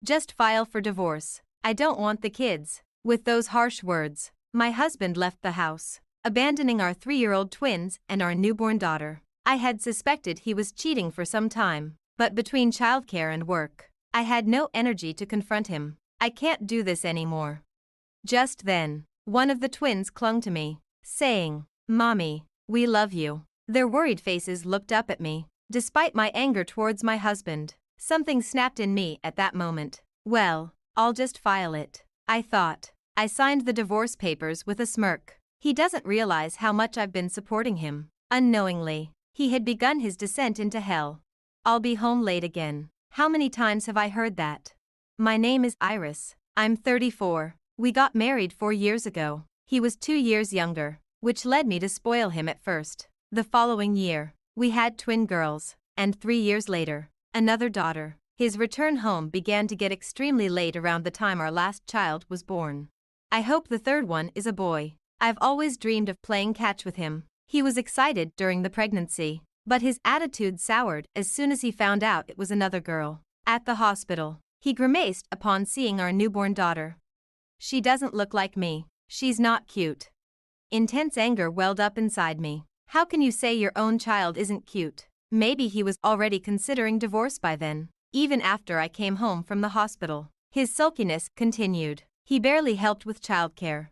Just file for divorce. I don't want the kids." With those harsh words, my husband left the house, abandoning our 3-year-old twins and our newborn daughter. I had suspected he was cheating for some time, but between childcare and work, I had no energy to confront him. "I can't do this anymore." Just then, one of the twins clung to me, saying, "Mommy, we love you." Their worried faces looked up at me. Despite my anger towards my husband, something snapped in me at that moment. Well, I'll just file it, I thought. I signed the divorce papers with a smirk. He doesn't realize how much I've been supporting him. Unknowingly, he had begun his descent into hell. "I'll be home late again." How many times have I heard that? My name is Iris. I'm 34. We got married 4 years ago. He was 2 years younger, which led me to spoil him at first. The following year, we had twin girls, and 3 years later, another daughter. His return home began to get extremely late around the time our last child was born. I hope the third one is a boy. I've always dreamed of playing catch with him. He was excited during the pregnancy, but his attitude soured as soon as he found out it was another girl. At the hospital, he grimaced upon seeing our newborn daughter. "She doesn't look like me. She's not cute." Intense anger welled up inside me. How can you say your own child isn't cute? Maybe he was already considering divorce by then, even after I came home from the hospital. His sulkiness continued. He barely helped with childcare.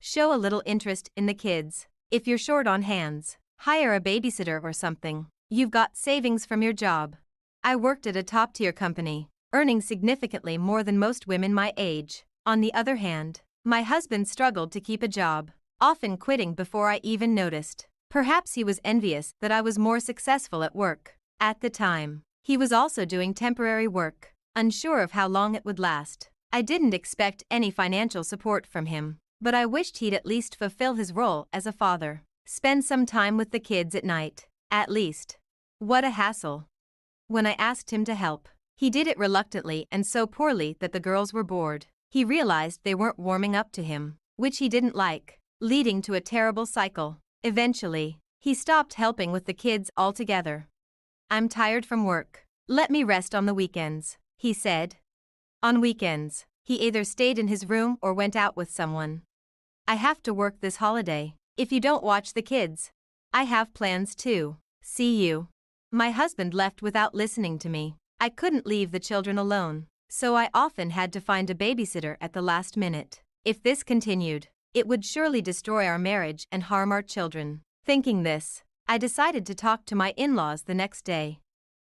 Show a little interest in the kids. If you're short on hands, hire a babysitter or something. You've got savings from your job. I worked at a top-tier company, earning significantly more than most women my age. On the other hand, my husband struggled to keep a job, often quitting before I even noticed. Perhaps he was envious that I was more successful at work. At the time, he was also doing temporary work, unsure of how long it would last. I didn't expect any financial support from him, but I wished he'd at least fulfill his role as a father. Spend some time with the kids at night, at least. What a hassle. When I asked him to help, he did it reluctantly and so poorly that the girls were bored. He realized they weren't warming up to him, which he didn't like, leading to a terrible cycle. Eventually, he stopped helping with the kids altogether. "I'm tired from work. Let me rest on the weekends," he said. On weekends, he either stayed in his room or went out with someone. "I have to work this holiday. If you don't watch the kids, I have plans too. See you." My husband left without listening to me. I couldn't leave the children alone, so I often had to find a babysitter at the last minute. If this continued, it would surely destroy our marriage and harm our children. Thinking this, I decided to talk to my in-laws the next day.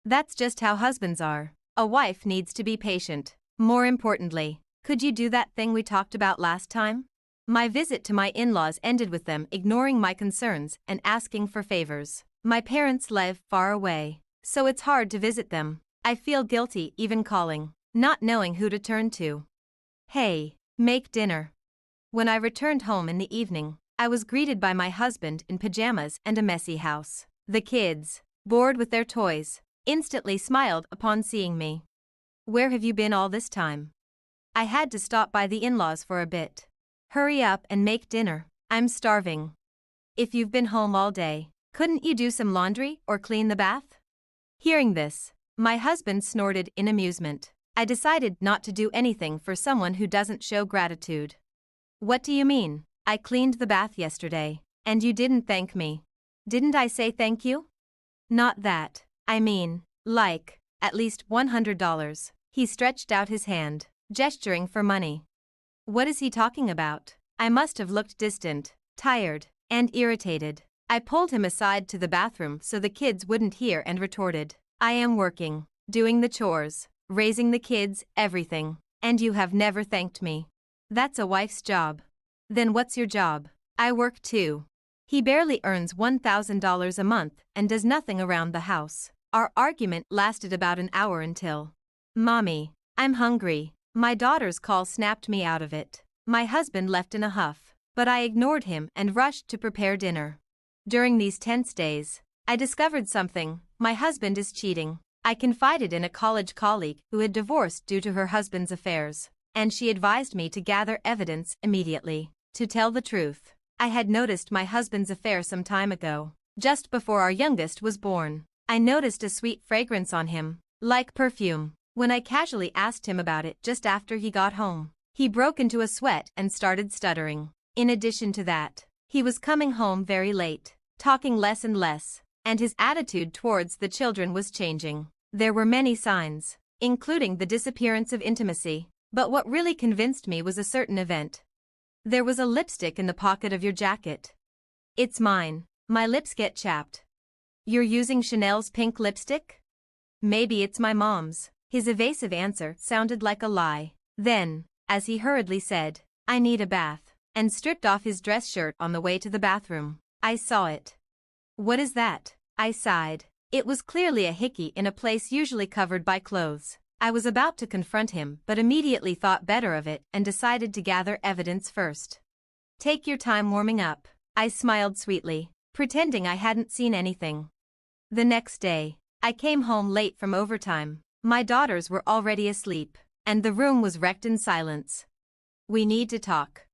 That's just how husbands are. A wife needs to be patient. More importantly, could you do that thing we talked about last time? My visit to my in-laws ended with them ignoring my concerns and asking for favors. My parents live far away, so it's hard to visit them. I feel guilty even calling, not knowing who to turn to. "Hey, make dinner." When I returned home in the evening, I was greeted by my husband in pajamas and a messy house. The kids, bored with their toys, instantly smiled upon seeing me. "Where have you been all this time?" "I had to stop by the in-laws for a bit." "Hurry up and make dinner. I'm starving." "If you've been home all day, couldn't you do some laundry or clean the bath?" Hearing this, my husband snorted in amusement. I decided not to do anything for someone who doesn't show gratitude. "What do you mean? I cleaned the bath yesterday, and you didn't thank me." "Didn't I say thank you?" "Not that. I mean, like, at least $100. He stretched out his hand, gesturing for money. What is he talking about? I must have looked distant, tired, and irritated. I pulled him aside to the bathroom so the kids wouldn't hear and retorted, "I am working, doing the chores, raising the kids, everything, and you have never thanked me. That's a wife's job." "Then what's your job?" "I work too." He barely earns $1,000 a month and does nothing around the house. Our argument lasted about an hour until, "Mommy, I'm hungry." My daughter's call snapped me out of it. My husband left in a huff, but I ignored him and rushed to prepare dinner. During these tense days, I discovered something: my husband is cheating. I confided in a college colleague who had divorced due to her husband's affairs, and she advised me to gather evidence immediately. To tell the truth, I had noticed my husband's affair some time ago. Just before our youngest was born, I noticed a sweet fragrance on him, like perfume. When I casually asked him about it just after he got home, he broke into a sweat and started stuttering. In addition to that, he was coming home very late, talking less and less, and his attitude towards the children was changing. There were many signs, including the disappearance of intimacy, but what really convinced me was a certain event. There was a lipstick in the pocket of your jacket. It's mine. My lips get chapped. You're using Chanel's pink lipstick? Maybe it's my mom's. His evasive answer sounded like a lie. Then, as he hurriedly said, I need a bath, and stripped off his dress shirt on the way to the bathroom, I saw it. What is that? I sighed. It was clearly a hickey in a place usually covered by clothes. I was about to confront him but immediately thought better of it and decided to gather evidence first. Take your time warming up, I smiled sweetly, pretending I hadn't seen anything. The next day, I came home late from overtime. My daughters were already asleep, and the room was wrecked in silence. We need to talk.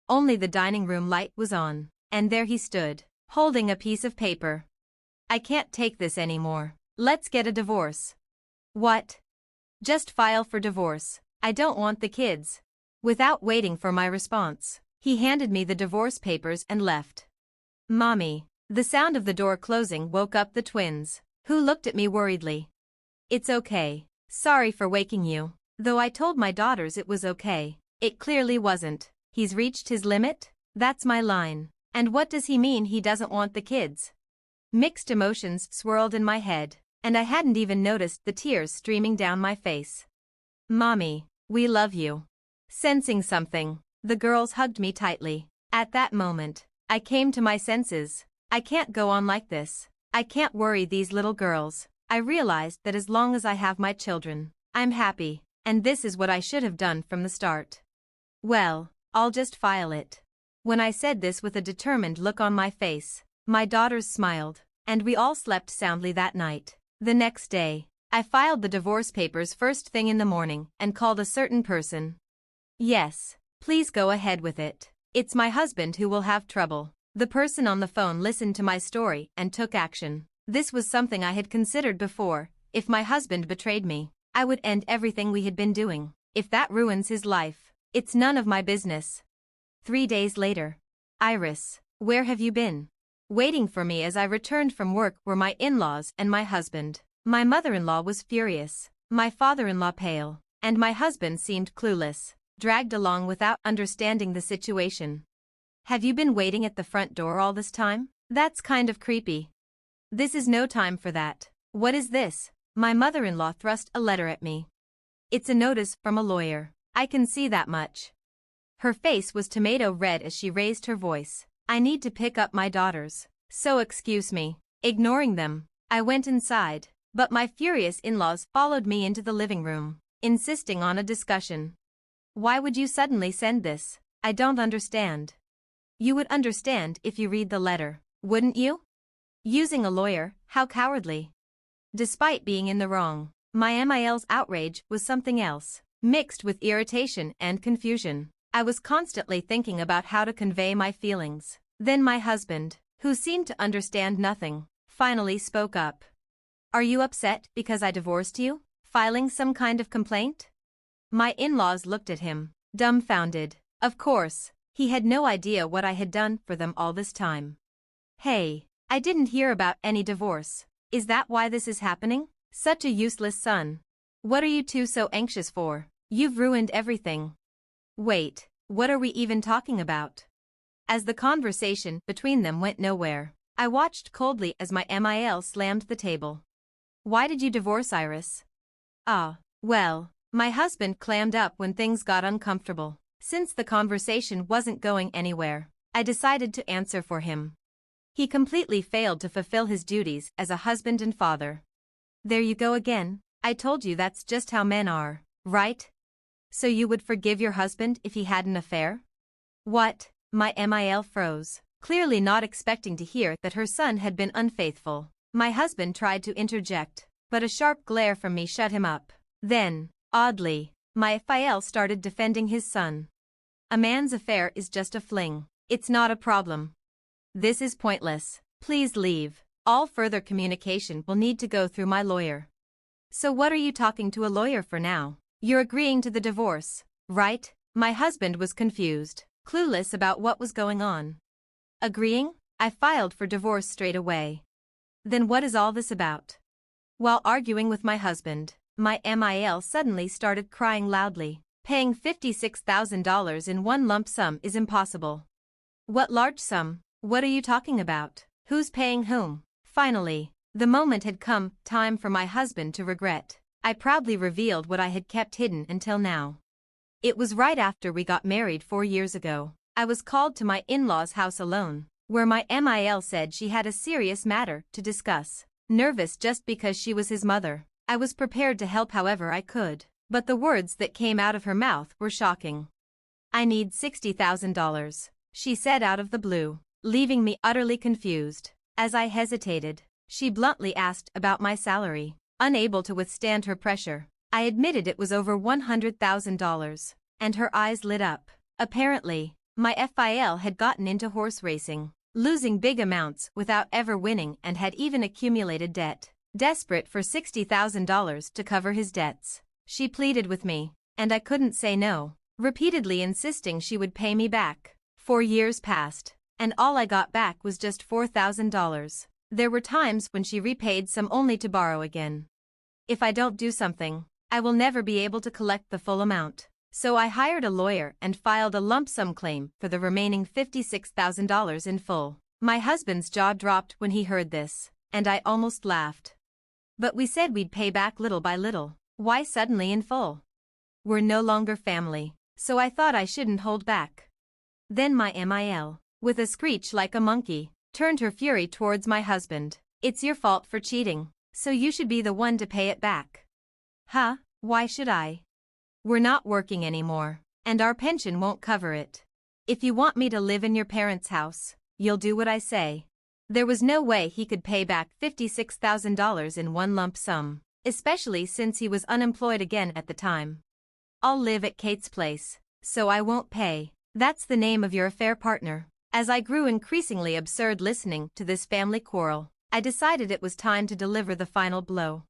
Only the dining room light was on, and there he stood, holding a piece of paper. I can't take this anymore. Let's get a divorce. What? Just file for divorce. I don't want the kids. Without waiting for my response, he handed me the divorce papers and left. Mommy. The sound of the door closing woke up the twins, who looked at me worriedly. It's okay. Sorry for waking you. Though I told my daughters it was okay, it clearly wasn't. He's reached his limit? That's my line. And what does he mean he doesn't want the kids? Mixed emotions swirled in my head, and I hadn't even noticed the tears streaming down my face. Mommy, we love you. Sensing something, the girls hugged me tightly. At that moment, I came to my senses. I can't go on like this. I can't worry these little girls. I realized that as long as I have my children, I'm happy, and this is what I should have done from the start. Well, I'll just file it. When I said this with a determined look on my face, my daughters smiled, and we all slept soundly that night. The next day, I filed the divorce papers first thing in the morning and called a certain person. Yes, please go ahead with it. It's my husband who will have trouble. The person on the phone listened to my story and took action. This was something I had considered before. If my husband betrayed me, I would end everything we had been doing. If that ruins his life, it's none of my business. 3 days later. Iris, where have you been? Waiting for me as I returned from work were my in-laws and my husband. My mother-in-law was furious, my father-in-law pale, and my husband seemed clueless, dragged along without understanding the situation. Have you been waiting at the front door all this time? That's kind of creepy. This is no time for that. What is this? My mother-in-law thrust a letter at me. It's a notice from a lawyer. I can see that much. Her face was tomato red as she raised her voice. I need to pick up my daughters, so excuse me. Ignoring them, I went inside, but my furious in-laws followed me into the living room, insisting on a discussion. Why would you suddenly send this? I don't understand. You would understand if you read the letter, wouldn't you? Using a lawyer, how cowardly. Despite being in the wrong, my MIL's outrage was something else, mixed with irritation and confusion. I was constantly thinking about how to convey my feelings. Then my husband, who seemed to understand nothing, finally spoke up. Are you upset because I divorced you? Filing some kind of complaint? My in-laws looked at him, dumbfounded. Of course, he had no idea what I had done for them all this time. Hey, I didn't hear about any divorce. Is that why this is happening? Such a useless son. What are you two so anxious for? You've ruined everything. Wait, what are we even talking about? As the conversation between them went nowhere, I watched coldly as my MIL slammed the table. Why did you divorce Iris? Well, my husband clammed up when things got uncomfortable. Since the conversation wasn't going anywhere, I decided to answer for him. He completely failed to fulfill his duties as a husband and father. There you go again. I told you that's just how men are, right? So you would forgive your husband if he had an affair? What? My MIL froze, clearly not expecting to hear that her son had been unfaithful. My husband tried to interject, but a sharp glare from me shut him up. Then, oddly, my FIL started defending his son. A man's affair is just a fling. It's not a problem. This is pointless. Please leave. All further communication will need to go through my lawyer. So what are you talking to a lawyer for now? You're agreeing to the divorce, right? My husband was confused, clueless about what was going on. Agreeing? I filed for divorce straight away. Then what is all this about? While arguing with my husband, my MIL suddenly started crying loudly. Paying $56,000 in one lump sum is impossible. What large sum? What are you talking about? Who's paying whom? Finally, the moment had come, time for my husband to regret. I proudly revealed what I had kept hidden until now. It was right after we got married 4 years ago. I was called to my in-laws' house alone, where my MIL said she had a serious matter to discuss. Nervous just because she was his mother, I was prepared to help however I could, but the words that came out of her mouth were shocking. "I need $60,000, she said out of the blue, leaving me utterly confused. As I hesitated, she bluntly asked about my salary. Unable to withstand her pressure, I admitted it was over $100,000, and her eyes lit up. Apparently, my FIL had gotten into horse racing, losing big amounts without ever winning, and had even accumulated debt. Desperate for $60,000 to cover his debts, she pleaded with me, and I couldn't say no, repeatedly insisting she would pay me back. 4 years passed, and all I got back was just $4,000. There were times when she repaid some only to borrow again. If I don't do something, I will never be able to collect the full amount. So I hired a lawyer and filed a lump sum claim for the remaining $56,000 in full. My husband's jaw dropped when he heard this, and I almost laughed. But we said we'd pay back little by little. Why suddenly in full? We're no longer family, so I thought I shouldn't hold back. Then my MIL, with a screech like a monkey, turned her fury towards my husband. "It's your fault for cheating, so you should be the one to pay it back." "Huh? Why should I? We're not working anymore, and our pension won't cover it. If you want me to live in your parents' house, you'll do what I say." There was no way he could pay back $56,000 in one lump sum, especially since he was unemployed again at the time. "I'll live at Kate's place, so I won't pay. That's the name of your affair partner." As I grew increasingly absurd listening to this family quarrel, I decided it was time to deliver the final blow.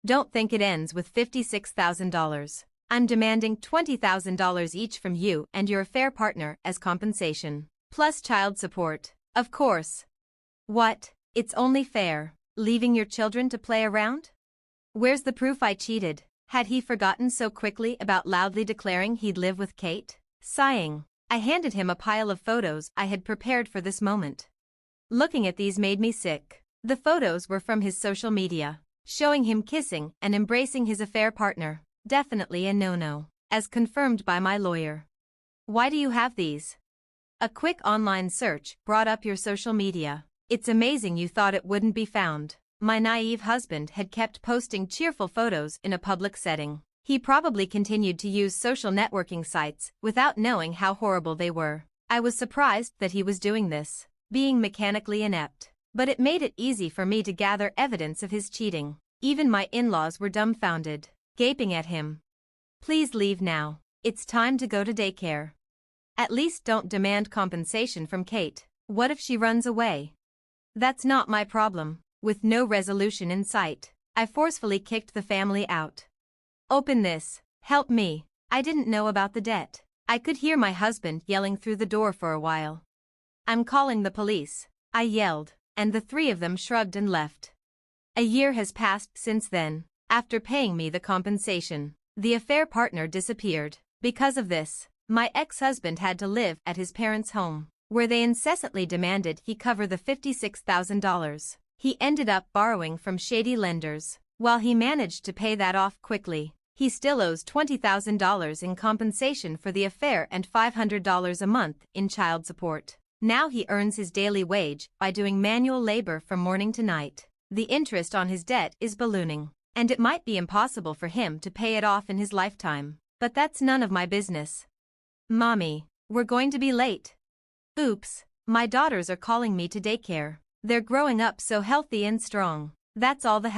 "Don't think it ends with $56,000. I'm demanding $20,000 each from you and your affair partner as compensation, plus child support, of course." "What? It's only fair, leaving your children to play around? Where's the proof I cheated?" Had he forgotten so quickly about loudly declaring he'd live with Kate? Sighing, I handed him a pile of photos I had prepared for this moment. Looking at these made me sick. The photos were from his social media, showing him kissing and embracing his affair partner. Definitely a no-no, as confirmed by my lawyer. "Why do you have these?" A quick online search brought up your social media. "It's amazing you thought it wouldn't be found." My naive husband had kept posting cheerful photos in a public setting. He probably continued to use social networking sites without knowing how horrible they were. I was surprised that he was doing this, being mechanically inept, but it made it easy for me to gather evidence of his cheating. Even my in-laws were dumbfounded, gaping at him. "Please leave now. It's time to go to daycare. At least don't demand compensation from Kate. What if she runs away?" "That's not my problem." With no resolution in sight, I forcefully kicked the family out. "Open this. Help me. I didn't know about the debt." I could hear my husband yelling through the door for a while. "I'm calling the police," I yelled, and the three of them shrugged and left. A year has passed since then. After paying me the compensation, the affair partner disappeared. Because of this, my ex-husband had to live at his parents' home, where they incessantly demanded he cover the $56,000. He ended up borrowing from shady lenders. While he managed to pay that off quickly, he still owes $20,000 in compensation for the affair and $500 a month in child support. Now he earns his daily wage by doing manual labor from morning to night. The interest on his debt is ballooning, and it might be impossible for him to pay it off in his lifetime. But that's none of my business. "Mommy, we're going to be late." "Oops, my daughters are calling me to daycare. They're growing up so healthy and strong." That's all the